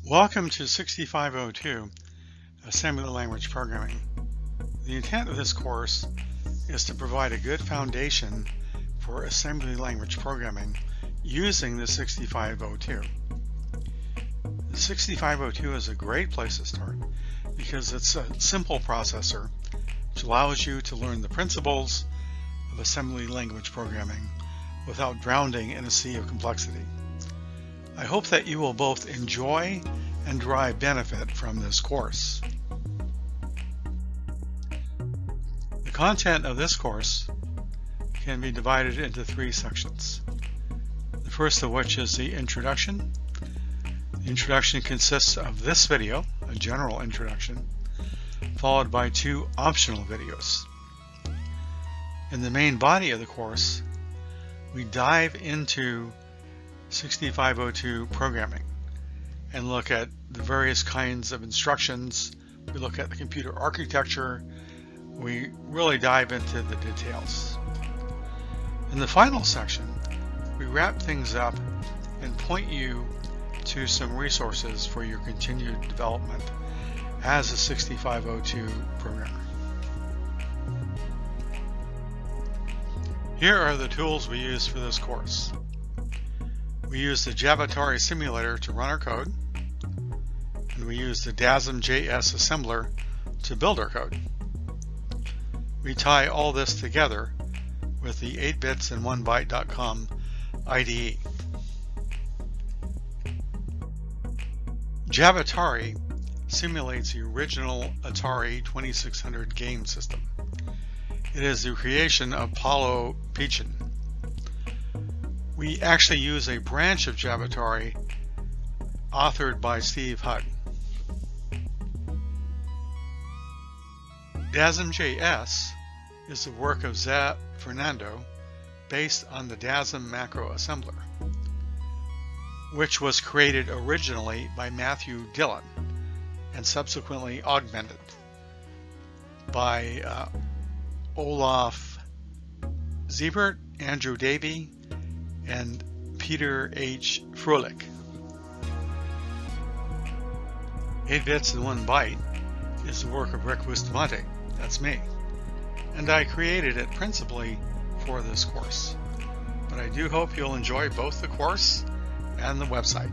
Welcome to 6502, Assembly Language Programming. The intent of this course is to provide a good foundation for assembly language programming using the 6502. The 6502 is a great place to start because it's a simple processor which allows you to learn the principles of assembly language programming without drowning in a sea of complexity. I hope that you will both enjoy and derive benefit from this course. The content of this course can be divided into three sections. The first of which is the introduction. The introduction consists of this video, a general introduction, followed by two optional videos. In the main body of the course, we dive into 6502 programming and look at the various kinds of instructions. We look at the computer architecture. We really dive into the details. In the final section, we wrap things up and point you to some resources for your continued development as a 6502 programmer. Here are the tools we use for this course. We use the Atari simulator to run our code, and we use the Desimjs assembler to build our code. We tie all this together with the 8bitsand1byte.com IDE. Atari simulates the original Atari 2600 game system. It is the creation of Paulo Pichin. We actually use a branch of Atari authored by Steve Hugg. Desimjs is the work of Zé Fernando based on the Desim macro assembler, which was created originally by Matthew Dillon and subsequently augmented by Olaf Siebert, Andrew Davey, and Peter H. Froelich. 8 bits and 1 byte is the work of Rick Bustamante, that's me, and I created it principally for this course. But I do hope you'll enjoy both the course and the website.